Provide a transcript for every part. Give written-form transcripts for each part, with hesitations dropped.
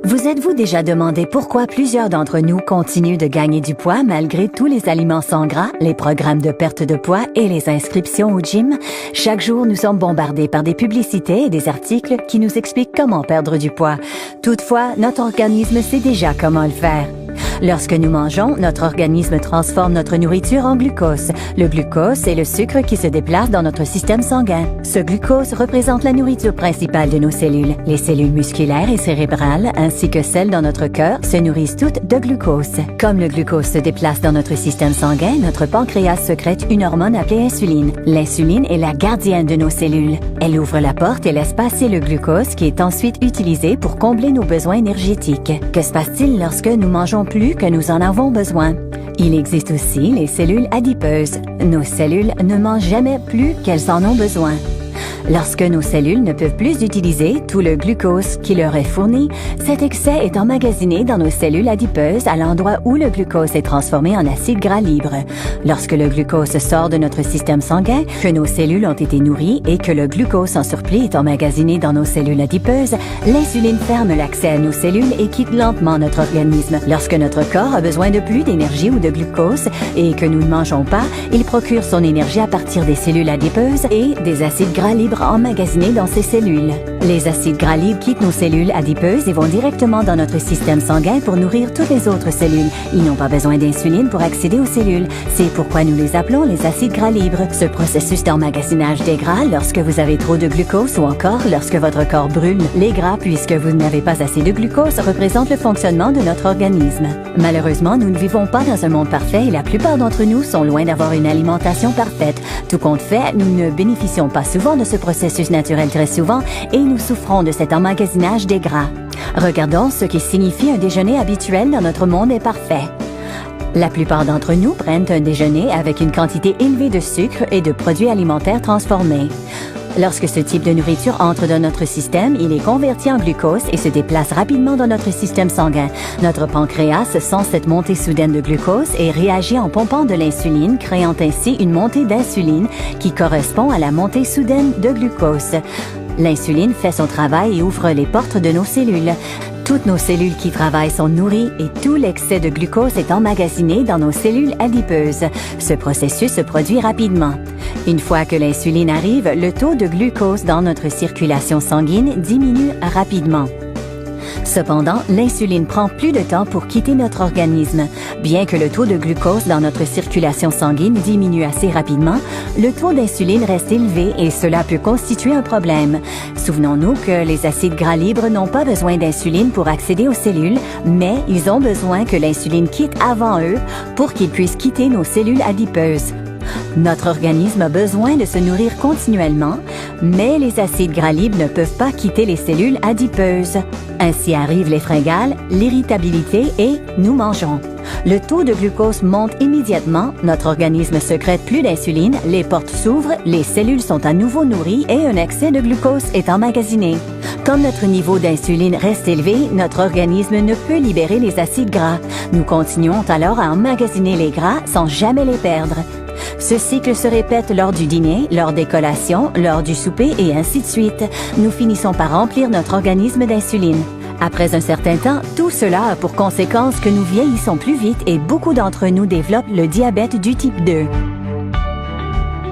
Vous êtes-vous déjà demandé pourquoi plusieurs d'entre nous continuent de gagner du poids malgré tous les aliments sans gras, les programmes de perte de poids et les inscriptions au gym? Chaque jour, nous sommes bombardés par des publicités et des articles qui nous expliquent comment perdre du poids. Toutefois, notre organisme sait déjà comment le faire. Lorsque nous mangeons, notre organisme transforme notre nourriture en glucose. Le glucose est le sucre qui se déplace dans notre système sanguin. Ce glucose représente la nourriture principale de nos cellules. Les cellules musculaires et cérébrales, ainsi que celles dans notre cœur, se nourrissent toutes de glucose. Comme le glucose se déplace dans notre système sanguin, notre pancréas sécrète une hormone appelée insuline. L'insuline est la gardienne de nos cellules. Elle ouvre la porte et laisse passer le glucose qui est ensuite utilisé pour combler nos besoins énergétiques. Que se passe-t-il lorsque nous mangeons plus que nous en avons besoin? Il existe aussi les cellules adipeuses. Nos cellules ne mangent jamais plus qu'elles en ont besoin. Lorsque nos cellules ne peuvent plus utiliser tout le glucose qui leur est fourni, cet excès est emmagasiné dans nos cellules adipeuses à l'endroit où le glucose est transformé en acide gras libre. Lorsque le glucose sort de notre système sanguin, que nos cellules ont été nourries et que le glucose en surplus est emmagasiné dans nos cellules adipeuses, l'insuline ferme l'accès à nos cellules et quitte lentement notre organisme. Lorsque notre corps a besoin de plus d'énergie ou de glucose et que nous ne mangeons pas, il procure son énergie à partir des cellules adipeuses et des acides gras libres emmagasinés dans ces cellules. Les acides gras libres quittent nos cellules adipeuses et vont directement dans notre système sanguin pour nourrir toutes les autres cellules. Ils n'ont pas besoin d'insuline pour accéder aux cellules. C'est pourquoi nous les appelons les acides gras libres. Ce processus d'emmagasinage des gras lorsque vous avez trop de glucose ou encore lorsque votre corps brûle les gras puisque vous n'avez pas assez de glucose représente le fonctionnement de notre organisme. Malheureusement, nous ne vivons pas dans un monde parfait et la plupart d'entre nous sont loin d'avoir une alimentation parfaite. Tout compte fait, nous ne bénéficions pas souvent de ce processus naturel très souvent et nous souffrons de cet emmagasinage des gras. Regardons ce qui signifie un déjeuner habituel dans notre monde est parfait. La plupart d'entre nous prennent un déjeuner avec une quantité élevée de sucre et de produits alimentaires transformés. Lorsque ce type de nourriture entre dans notre système, il est converti en glucose et se déplace rapidement dans notre système sanguin. Notre pancréas sent cette montée soudaine de glucose et réagit en pompant de l'insuline, créant ainsi une montée d'insuline qui correspond à la montée soudaine de glucose. L'insuline fait son travail et ouvre les portes de nos cellules. Toutes nos cellules qui travaillent sont nourries et tout l'excès de glucose est emmagasiné dans nos cellules adipeuses. Ce processus se produit rapidement. Une fois que l'insuline arrive, le taux de glucose dans notre circulation sanguine diminue rapidement. Cependant, l'insuline prend plus de temps pour quitter notre organisme. Bien que le taux de glucose dans notre circulation sanguine diminue assez rapidement, le taux d'insuline reste élevé et cela peut constituer un problème. Souvenons-nous que les acides gras libres n'ont pas besoin d'insuline pour accéder aux cellules, mais ils ont besoin que l'insuline quitte avant eux pour qu'ils puissent quitter nos cellules adipeuses. Notre organisme a besoin de se nourrir continuellement, mais les acides gras libres ne peuvent pas quitter les cellules adipeuses. Ainsi arrivent les fringales, l'irritabilité et nous mangeons. Le taux de glucose monte immédiatement, notre organisme sécrète plus d'insuline, les portes s'ouvrent, les cellules sont à nouveau nourries et un excès de glucose est emmagasiné. Comme notre niveau d'insuline reste élevé, notre organisme ne peut libérer les acides gras. Nous continuons alors à emmagasiner les gras sans jamais les perdre. Ce cycle se répète lors du dîner, lors des collations, lors du souper et ainsi de suite. Nous finissons par remplir notre organisme d'insuline. Après un certain temps, tout cela a pour conséquence que nous vieillissons plus vite et beaucoup d'entre nous développent le diabète du type 2.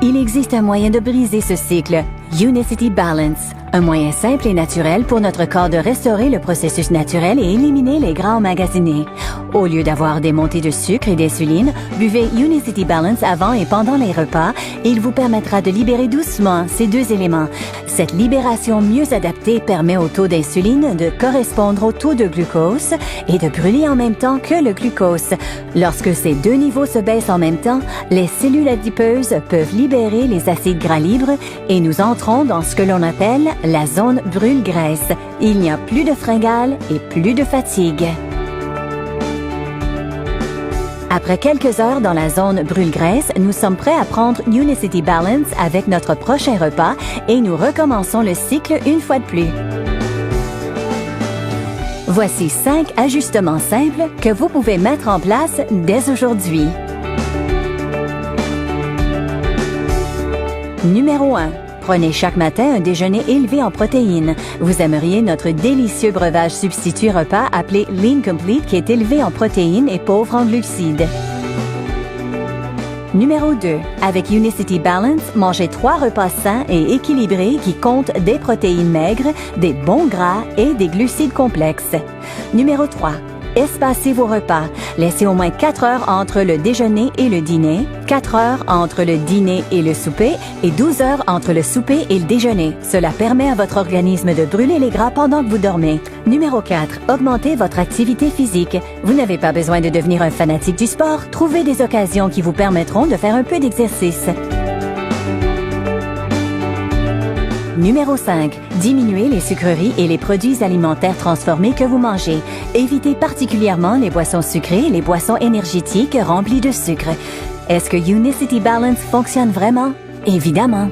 Il existe un moyen de briser ce cycle, Unicity Balance, un moyen simple et naturel pour notre corps de restaurer le processus naturel et éliminer les gras emmagasinés. Au lieu d'avoir des montées de sucre et d'insuline, buvez Unicity Balance avant et pendant les repas et il vous permettra de libérer doucement ces deux éléments. Cette libération mieux adaptée permet au taux d'insuline de correspondre au taux de glucose et de brûler en même temps que le glucose. Lorsque ces deux niveaux se baissent en même temps, les cellules adipeuses peuvent libérer les acides gras libres et nous entrons dans ce que l'on appelle la zone brûle-graisse. Il n'y a plus de fringales et plus de fatigue. Après quelques heures dans la zone brûle-graisse, nous sommes prêts à prendre Unicity Balance avec notre prochain repas et nous recommençons le cycle une fois de plus. Voici 5 ajustements simples que vous pouvez mettre en place dès aujourd'hui. Numéro 1. Prenez chaque matin un déjeuner élevé en protéines. Vous aimeriez notre délicieux breuvage substitut repas appelé Lean Complete qui est élevé en protéines et pauvre en glucides. Numéro 2. Avec Unicity Balance, mangez 3 repas sains et équilibrés qui comptent des protéines maigres, des bons gras et des glucides complexes. Numéro 3. Espacez vos repas. Laissez au moins 4 heures entre le déjeuner et le dîner, 4 heures entre le dîner et le souper et 12 heures entre le souper et le déjeuner. Cela permet à votre organisme de brûler les gras pendant que vous dormez. Numéro 4. Augmentez votre activité physique. Vous n'avez pas besoin de devenir un fanatique du sport. Trouvez des occasions qui vous permettront de faire un peu d'exercice. Numéro 5. Diminuez les sucreries et les produits alimentaires transformés que vous mangez. Évitez particulièrement les boissons sucrées et les boissons énergétiques remplies de sucre. Est-ce que Unicity Balance fonctionne vraiment? Évidemment.